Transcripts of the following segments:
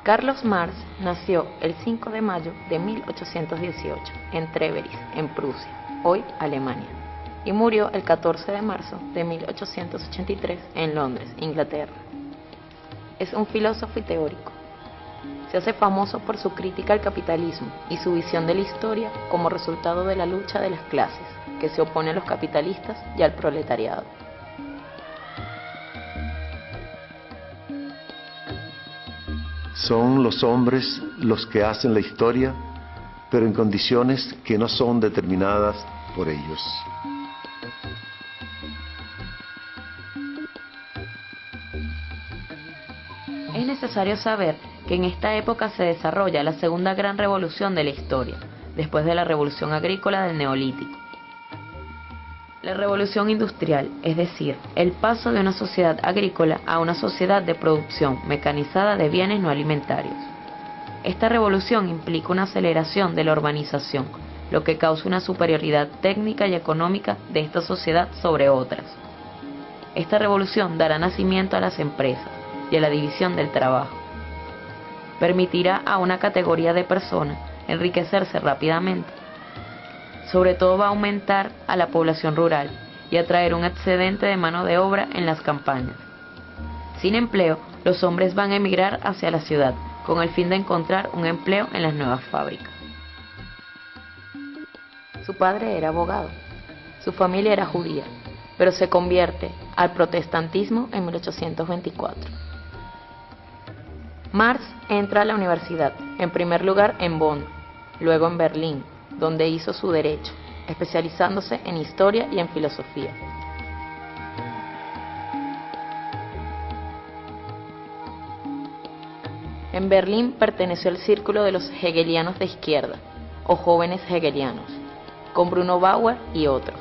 Carlos Marx nació el 5 de mayo de 1818 en Treveris, en Prusia, hoy Alemania, y murió el 14 de marzo de 1883 en Londres, Inglaterra. Es un filósofo y teórico. Se hace famoso por su crítica al capitalismo y su visión de la historia como resultado de la lucha de las clases, que se opone a los capitalistas y al proletariado. Son los hombres los que hacen la historia, pero en condiciones que no son determinadas por ellos. Es necesario saber que en esta época se desarrolla la segunda gran revolución de la historia, después de la revolución agrícola del Neolítico. La revolución industrial, es decir, el paso de una sociedad agrícola a una sociedad de producción mecanizada de bienes no alimentarios. Esta revolución implica una aceleración de la urbanización, lo que causa una superioridad técnica y económica de esta sociedad sobre otras. Esta revolución dará nacimiento a las empresas y a la división del trabajo. Permitirá a una categoría de personas enriquecerse rápidamente. Sobre todo va a aumentar a la población rural y atraer un excedente de mano de obra en las campañas. Sin empleo, los hombres van a emigrar hacia la ciudad con el fin de encontrar un empleo en las nuevas fábricas. Su padre era abogado, su familia era judía, pero se convierte al protestantismo en 1824. Marx entra a la universidad, en primer lugar en Bonn, luego en Berlín, donde hizo su derecho, especializándose en historia y en filosofía. En Berlín perteneció al círculo de los hegelianos de izquierda, o jóvenes hegelianos, con Bruno Bauer y otros.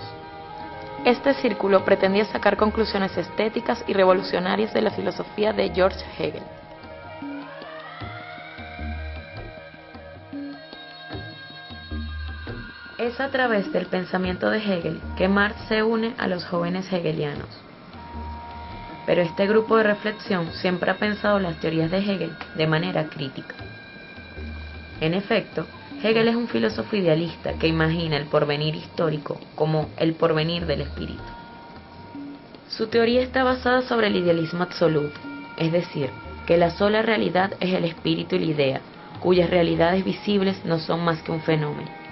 Este círculo pretendía sacar conclusiones estéticas y revolucionarias de la filosofía de George Hegel. Es a través del pensamiento de Hegel que Marx se une a los jóvenes hegelianos. Pero este grupo de reflexión siempre ha pensado las teorías de Hegel de manera crítica. En efecto, Hegel es un filósofo idealista que imagina el porvenir histórico como el porvenir del espíritu. Su teoría está basada sobre el idealismo absoluto, es decir, que la sola realidad es el espíritu y la idea, cuyas realidades visibles no son más que un fenómeno.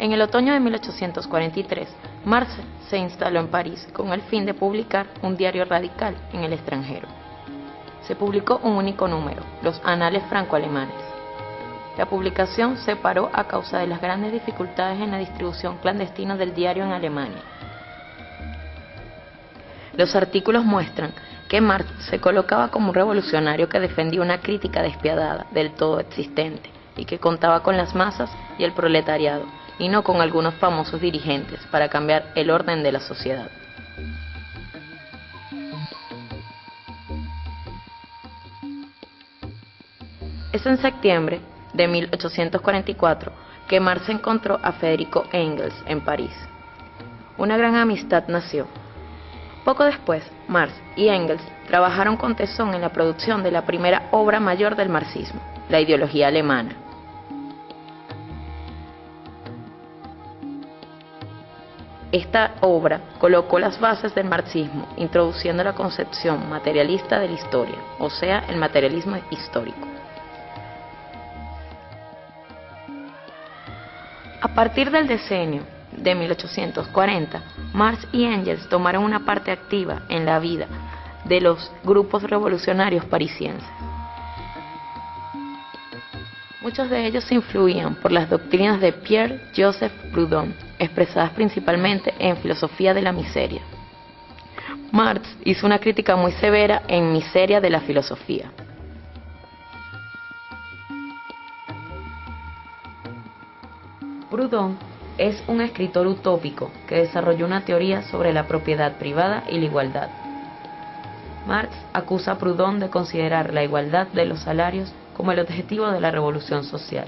En el otoño de 1843, Marx se instaló en París con el fin de publicar un diario radical en el extranjero. Se publicó un único número, los Anales Franco-Alemanes. La publicación se paró a causa de las grandes dificultades en la distribución clandestina del diario en Alemania. Los artículos muestran que Marx se colocaba como un revolucionario que defendía una crítica despiadada del todo existente y que contaba con las masas y el proletariado, y no con algunos famosos dirigentes para cambiar el orden de la sociedad. Es en septiembre de 1844 que Marx encontró a Federico Engels en París. Una gran amistad nació. Poco después, Marx y Engels trabajaron con tesón en la producción de la primera obra mayor del marxismo, la ideología alemana. Esta obra colocó las bases del marxismo, introduciendo la concepción materialista de la historia, o sea, el materialismo histórico. A partir del decenio de 1840, Marx y Engels tomaron una parte activa en la vida de los grupos revolucionarios parisienses. Muchos de ellos se influían por las doctrinas de Pierre-Joseph Proudhon, expresadas principalmente en Filosofía de la Miseria. Marx hizo una crítica muy severa en Miseria de la Filosofía. Proudhon es un escritor utópico que desarrolló una teoría sobre la propiedad privada y la igualdad. Marx acusa a Proudhon de considerar la igualdad de los salarios como el objetivo de la revolución social.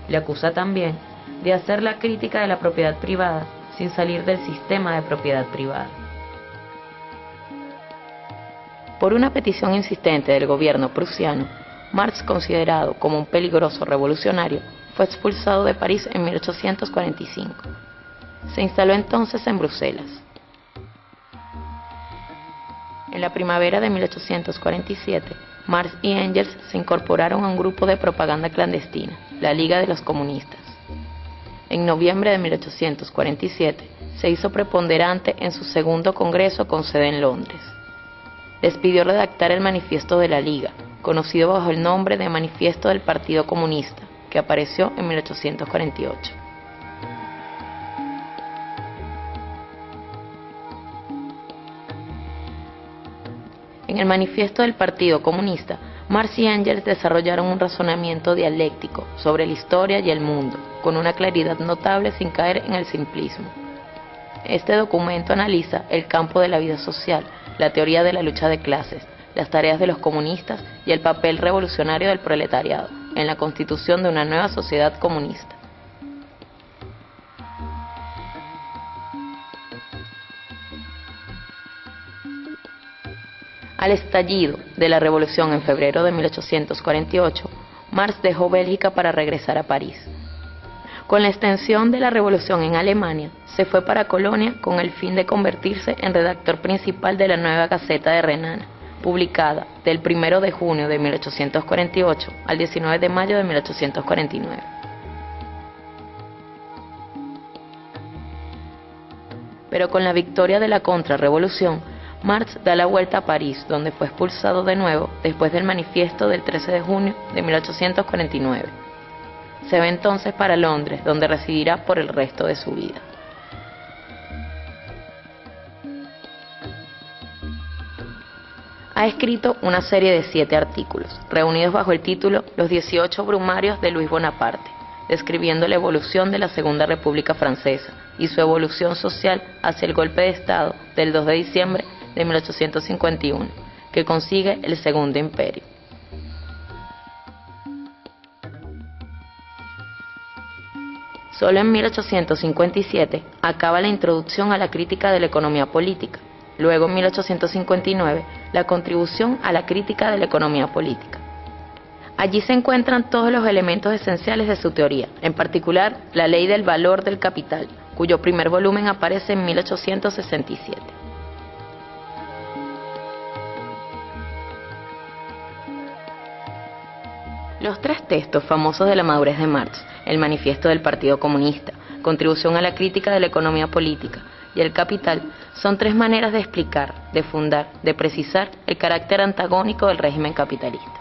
Le acusa también de hacer la crítica de la propiedad privada sin salir del sistema de propiedad privada. Por una petición insistente del gobierno prusiano, Marx, considerado como un peligroso revolucionario, fue expulsado de París en 1845. Se instaló entonces en Bruselas. En la primavera de 1847, Marx y Engels se incorporaron a un grupo de propaganda clandestina, la Liga de los Comunistas. En noviembre de 1847, se hizo preponderante en su segundo congreso con sede en Londres. Les pidió redactar el manifiesto de la Liga, conocido bajo el nombre de Manifiesto del Partido Comunista, que apareció en 1848. En el manifiesto del Partido Comunista, Marx y Engels desarrollaron un razonamiento dialéctico sobre la historia y el mundo, con una claridad notable sin caer en el simplismo. Este documento analiza el campo de la vida social, la teoría de la lucha de clases, las tareas de los comunistas y el papel revolucionario del proletariado en la constitución de una nueva sociedad comunista. Al estallido de la revolución en febrero de 1848, Marx dejó Bélgica para regresar a París. Con la extensión de la revolución en Alemania, se fue para Colonia con el fin de convertirse en redactor principal de la nueva Gaceta de Renana, publicada del 1 de junio de 1848 al 19 de mayo de 1849. Pero con la victoria de la contrarrevolución, Marx da la vuelta a París, donde fue expulsado de nuevo después del manifiesto del 13 de junio de 1849. Se va entonces para Londres, donde residirá por el resto de su vida. Ha escrito una serie de 7 artículos, reunidos bajo el título Los 18 Brumarios de Luis Bonaparte, describiendo la evolución de la Segunda República Francesa y su evolución social hacia el golpe de Estado del 2 de diciembre de 1851, que consigue el Segundo Imperio. Solo en 1857 acaba la introducción a la crítica de la economía política. Luego, en 1859, la contribución a la crítica de la economía política. Allí se encuentran todos los elementos esenciales de su teoría, en particular la ley del valor del capital, cuyo primer volumen aparece en 1867. Los 3 textos famosos de la madurez de Marx, el Manifiesto del Partido Comunista, Contribución a la crítica de la economía política y El Capital, son 3 maneras de explicar, de fundar, de precisar el carácter antagónico del régimen capitalista.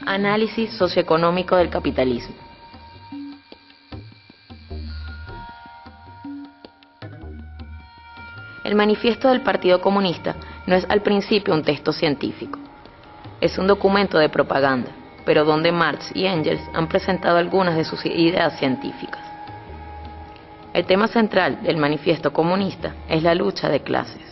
Análisis socioeconómico del capitalismo. El Manifiesto del Partido Comunista no es al principio un texto científico. Es un documento de propaganda, pero donde Marx y Engels han presentado algunas de sus ideas científicas. El tema central del Manifiesto Comunista es la lucha de clases.